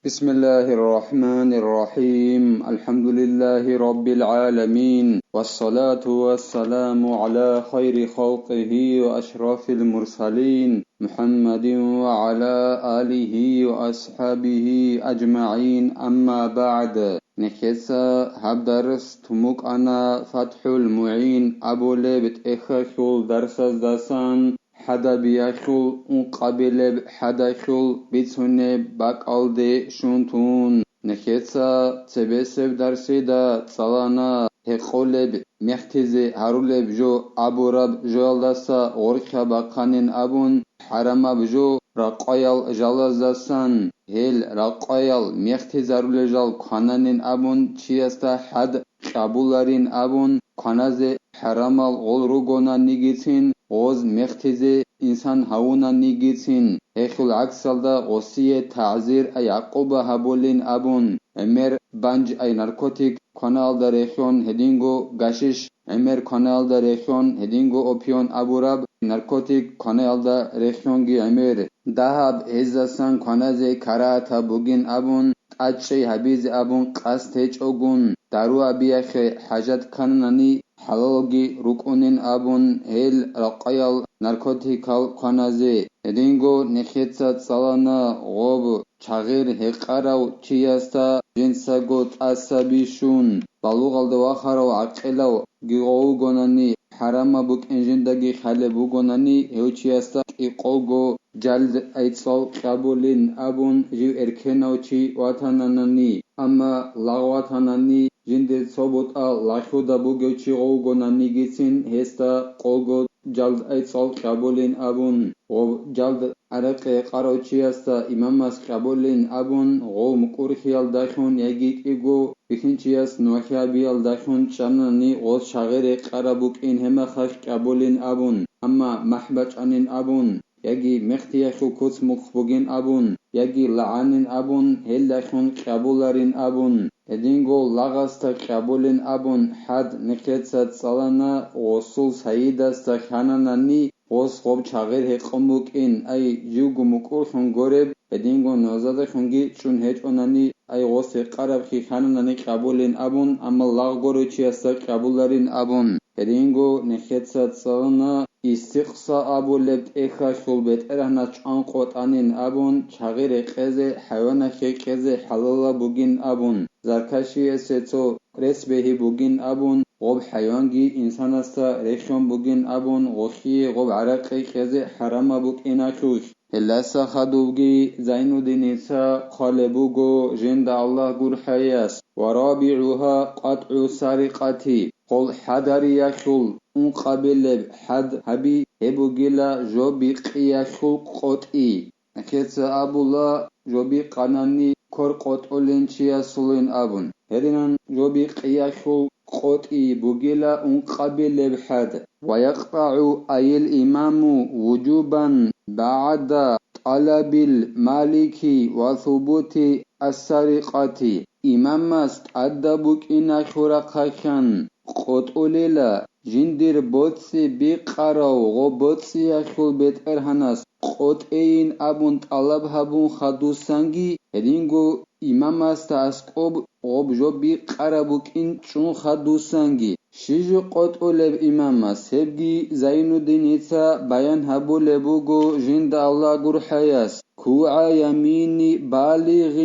بسم الله الرحمن الرحيم الحمد لله رب العالمين والصلاة والسلام على خير خلقه وأشرف المرسلين محمد وعلى آله وأصحابه أجمعين أما بعد نخسا هبدرس تمك أنا فتح المعين أبو لبت إخشول درس دسان حدا بيشول قبل حدا شول بيتسوني باقالدي شونتون نخيتسا تبسب درسيدا صلانا هقولب مختزي هارولب جو أبو رب جوالدسا غرخا باقانين أبون حرما بجو رقايل جالزدسان هل رقايل مختزي هارولجال قانانين أبون چيستا حد قبولارين أبون قانازي حرامال غلروغونا نيگيتين غوز مختزي إنسان هاونا نيگيتين هخل عكسالدا غوسية تعزير أي عقوبة هابولين أبون امر بانج أي ناركوتيك كانال دا ريخيون هدينغو غاشيش امر كانال دا ريخيون هدينغو اوبيون أبوراب ناركوتيك كانال دا ريخيون جي امر دهب هزاسان كانازي كاراتا بوغين أبون أتشي حبيز أبون قاستيج أغون دارو أبيخي حاجات كانناني حلالوغي ركونين أبون هيل رقايل ناركوتيكال كانازي هدينغو نخيتسات سالانا غوب چاغير هقاراو چياستا جنساغو تاسابيشون بالوغال دواخارو عقلاو گيغو گوناني حراما بوك انجندگي خالي بوگوناني هوچياستا ايقوغو جلد ايتصال قبولين أبون جيو اركناو چي واتاناناني أما لاغواتاناني جند صوبوت لاخودا بوگو چي غوگوناني گيسين هستا قوغو جلد ايتصال قبولين أبون غو جلد عرقي قارو چياستا إماماس قبولين أبون غو مقور خيال داخون يگيت إيگو بخين چياس نوخيا بيال داخون چاناني غوز شاغيري قرابوك إن هما خاش قبولين أبون أما محبج أنين أبون يجي مختيخو كوس مخبوغين أبون يجي لعانين أبون هلدخون قبولارين أبون هدينغو لغاستا قبولين أبون حد نكتسات صلانا غسول سيداستا خاناناني غس خوب چاغير هقموك إن أي جوغو مكور خون غورب هدينغو نوزادا خونگي چون هج اوناني أي غس قرب خي خاناناني قبولين أبون أما لغغورو چياستا قبولارين أبون هدينغو نكتسات صلانا استقصا أبو لبت إخا شلبت إرهنا چان قوتانين أبون چاغير قزي حيوانا خي قزي حلالا بوگين أبون زركشي سيتو رسبهي بوگين أبون غب حيوانگي إنسان استا ريخيون بوگين أبون غخي غب عرقي قزي حراما بوك إنا خوش هلسا خدوگي زينو دينيسا خالبوگو جند الله گور حياس ورابعها قطع سرقتي قل حدري يشل قبل حد هبي هبوغيلا جوبي قياشل قطعي أكيد أبو الله جوبي قناني كور قطعلين چياسلين أبون هرنان جوبي قياشل قطعي بوغيلا قبل بحد ويقطع أي الإمام وجوبا بعد طلب المالك وثبوت السرقة إمام است أدبوك إنا شرقشان قطوليلا جندير بوتسي بيقراو غو بوتسي يشول بيت إرهناس قطعين أبون طلب هبون خدوسانگي هدينغو إمام است أسقوب غو بجو بيقرابوك إن چون خدوسانگي شيجو قطولب إمام سبگي زينو دينيسا بيان هبو لبوغو جند الله گور حياس كوع يميني بالغ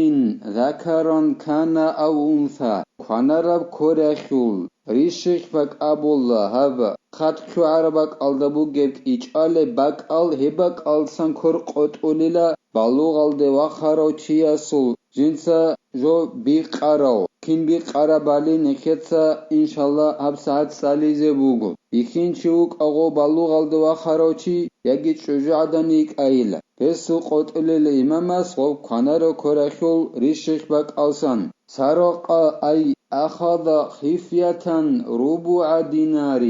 ذكرا كان أو أنثى كان رب كوريشول ريشيك بك أبو الله هذا خط كو عربك ألدبو جبك إيجال بك أل هبك أل سنكور قطوليلا بالوغ ألدي وخارو چياسول جنسا جو بيقراو كين بيقرا بالي نكتسا إن شاء الله هب ساعت ساليزي بوغو بيخين چوك أغو بالوغ ألدي وخارو چي يجي شجاع دانيك أيلا بسو قطوليلا إماماس غو كانارو كوريشول ريشيك بك ألسان سرق أي أخذ خفية ربع دينار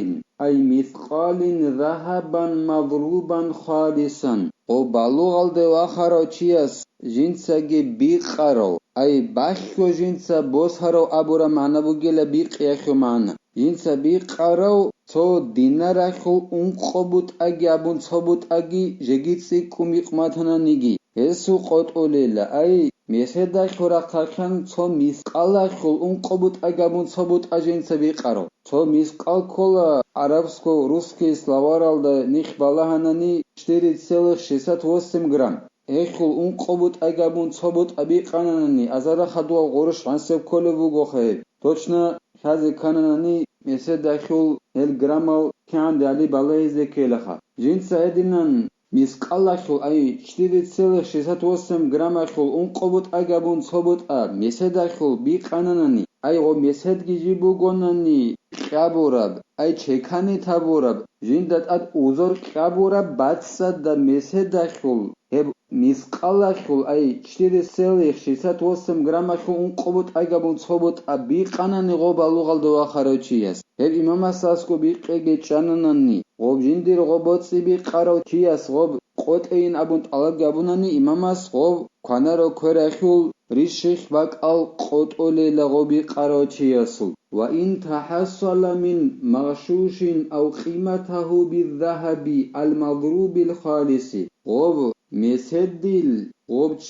أي مثقال ذهبا مضروبا خالصا وبالغ الدواخر چياس جنساگي بيقرو أي باشو جنسا بوسهرو أبورا معنا بوگيلا بيقياخو معنا جنسا بيقرو تو دينارخو انقبوت أجي أبون صبوت أجي جگيتسي كوميق ماتنا نيجي هسو قطوليلا أي მესედა ხორა ხალხან ცო მისყალახულ უნყობუტ აგამუნ ცობუტ აჟენცა ვიყარო ცო მისყალქოლა არაბსკო რუსკი სლავარალდა ნიხ ბალაჰანანი 4,68 გრამ ეხულ უნყობუტ აგამუნ ცობუტ აბიყანანი აზარა ხადუა ღოროშ ანსებ ქოლებუგო ხე точно ხაზი ქანანი მესედა ხულ 1 გრამალ ქანდი ალი ბალაიზე ქელახა ჟინცა ედინან მისყალახულ აი 4,68 გრამახულ უნყობუტ აგაბუნ ცობუტა მესედახულ ბიყანანანი აი ო მესედგი ჟიბუგონანი ყაბურაბ აი ჩექანი თაბურაბ ჟინდატ უზორ ყაბურაბ ბაცსა და მესედახულ ებ მისყალახულ აი 4,68 გრამახულ უნყობუტ აგაბუნ ცობუტა ბიყანანი ღობალუღალდო ახაროჩიას ებ იმამასასკო ბიყეგი ჭანანანი غوب جندير غوبوتسي بقارو تياس غوب قوتين ابون طلب جابوناني اماماس غوب كانارو كورخول ريشيخ باقال قوتولي لغوبي قارو تياسو وإن تحصل من مغشوش أو قيمته بالذهب المضروب الخالص غوب مسدل غوب 4,68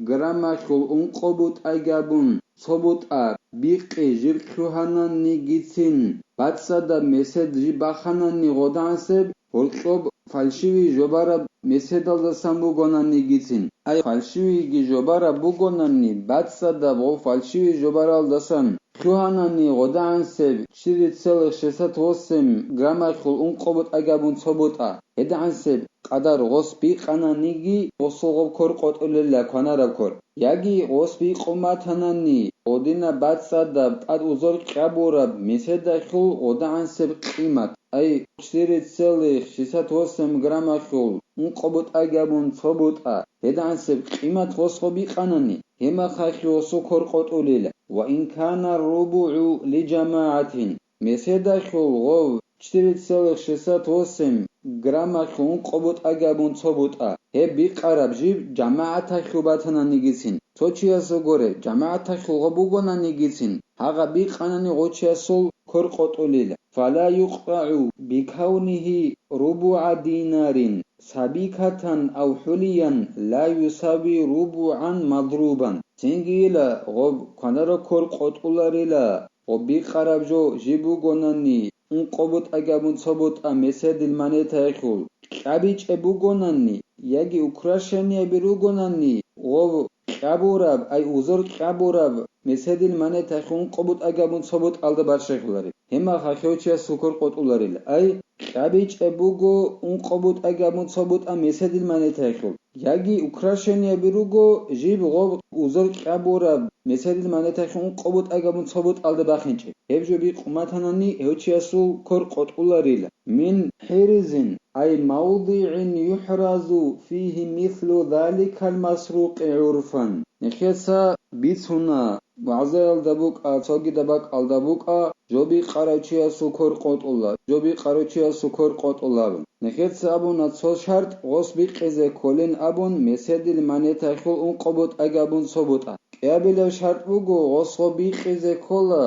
граммахул унқобут агабун صبوتأ بيقي جركوهاناني جيتين باتسادا مسد جيباخاناني غودانسب ولقوب فالشوي جوبارا مسدالدا سامبوغوناني جيتين اي فالشوي جوبارا بوغوناني باتسادا بو فالشوي جوبارالدا سام كوهاناني غودانسب 4,68 граммахул унқобут агабун صبوتأ هدانسب قدر غصبي قنانيجي غصوغب كور قطوللا كونارا كور ياجي غصبي قماتاناني ودينا باتسادا بتاد وزور قابورا مسيدا خول ودانسب قيمت اي 4,68 грамма خول унqobut agabun صبوتأ هدانسب قيمت غصبي قناني هما خاخي وصو كور قطوللا وإن كان الربع لجماعة مسيدا خول غو 4,68 граммахи унqobut agabun صبوتأ هي بيقرب جيب جماعة خلباتناني جيسين توچياسو غوري جماعة خلغبوغوناني جيسين هاغا بيقاناني غوچياسول كور قطوليلا فلا يقطع بكونه ربع دينار سبيكة أو حليا لا يساوي ربعا مضروبا تنجيلا غوب كانارو كور قطولاريلا غوب بيقرب جو جيبوغوناني унqobut agabun صبوتأ مسدل مانيتا خول قابيچ ابوغوناني ياگي اوكراشاني ابيروغوناني غوب قابوراب اي اوزور قابوراب مسدل مانيتا خول унqobut agabun صبوت алда баршахулари هما خاخيوچيا سوكور قطولاريل اي قابيچ ابوغو унqobut agabun صبوتأ مسدل مانيتا خول ياگي اوكراشاني ابيروغو جيب غوب اوزور قابوراب مسدل مانيتا خول унqobut agabun صبوت алда бахинчи ებჯობი ყუმათანანი ევჩიასულ ქორ ყოტულარილა მინ ჰერიზინ აი მაუდიინ იუჰრაზუ ფიჰი მისლუ ذلك المسروق عرفا ნიხესა ბიცუნა ვაზელ დაბუკ ცოგი დაბაკ ალდაბუკა ჯობი ყარაჩიასუ ქორ ყოტულა ჯობი ყარაჩიასუ ქორ ყოტულა ნიხესა აბუნა ცო შარტ ღოსბი ყეზე ქოლენ აბუნ მესედილ მანეთა ხულ უნqobut agabun صبوتأ قابل شرط بگو غصو بیخیزه کلا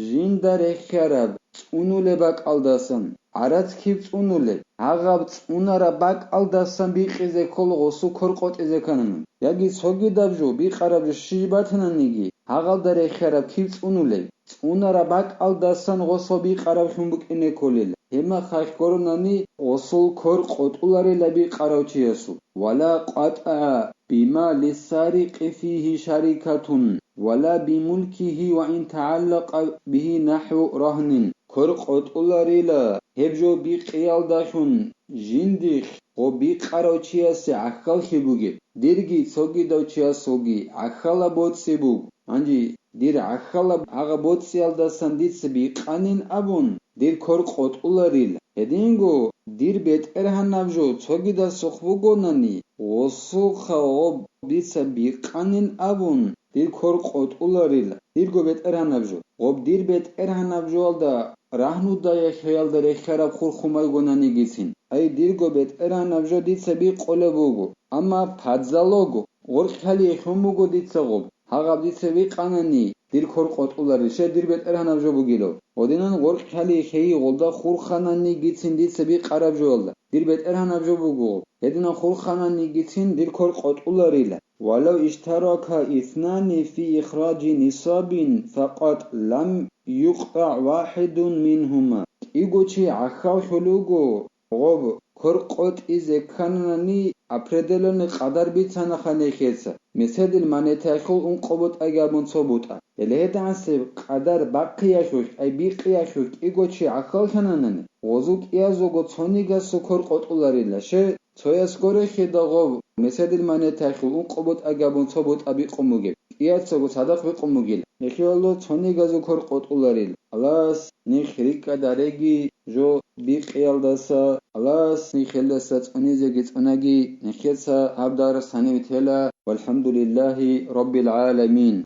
جیندر اخیارب چونوله باک aldasın عرض کیب چونوله هاغاب چونارا باک aldasın بیخیزه کل غصو کرقوت ازه کنن یاگی سوگی دبجو بیخارب شیباتنن نگی هاغاب در اخیارب کیب چونوله چونارا باک aldasın غصو بیخارب شنبک اینه کلیل هما خاک کرنانی غصو کرقوت اولاری لبی قراوچیسو ولا قطع بما للسارق فيه شركة ولا بملكه وإن تعلق به نحو رهن كرقت أولاريلا هبجو بقيال داشون جندخ وبقراوچياس عخال خبوغي ديرگي سوگي دوچياس سوگي عخالا بوتسي بوغ انجي دير عخالا آغا بوتسي aldasان ديتس بقانين أبون دير كرقت أولاريلا هدينگو دير بيت ارهنابجو سوگي دا سخبوغوناني وصوخا غوب ديتسا بيقانين أبون دير كور قطولاريلا دير گو بيت ارهنابجو غوب دير بيت ارهنابجو alda رهنو دا يخيال دا رخيراب خور خمال گوناني گيسين اي دير گو بيت ارهنابجو ديتسا بي قوله بوگو اما پادزالوگو غور خالي خموگو ديتسا غوب Hagabditse viqanani dir kor qotulari she dir beterhanab jobugilo. Odinan gorqali xeyi golda khurxanani gitsin ditse biqarab jolda. Dir beterhanab jobugo. Edina khurxanani gitsin dir kor qotularila. ولو اشترك اثنان في إخراج نصاب فقط لم يقطع واحد منهما إيغوشي عخاو شلوغو غوب كرقوت إذا كانني أبردلن قدر بيتسانا خاني خيسا مثل المانيتاخل انقبط أجابون صبوتا إلهي عسب قدر باقياشوش أي بيقياشوش إيغوشي عخاو شنانني غزوك إيازوغو تصونيغا سكر قطولاريلا شي ცოიას გორეხი და ღობ მესედილ მანეთახი უყობოთ აგაბონ ცობოთ აბიყომუგე იაცოგო სადახვი ყომუგილ ნიხიოლო ცონი გაზო ქორ ყოტულარილ ალას ნიხრიკა დარეგი ჟო ბიყიალდასა ალას ნიხელასა წონიზეგი წონაგი ნიხეცა აბდარ სანივთელა والحمد لله رب العالمين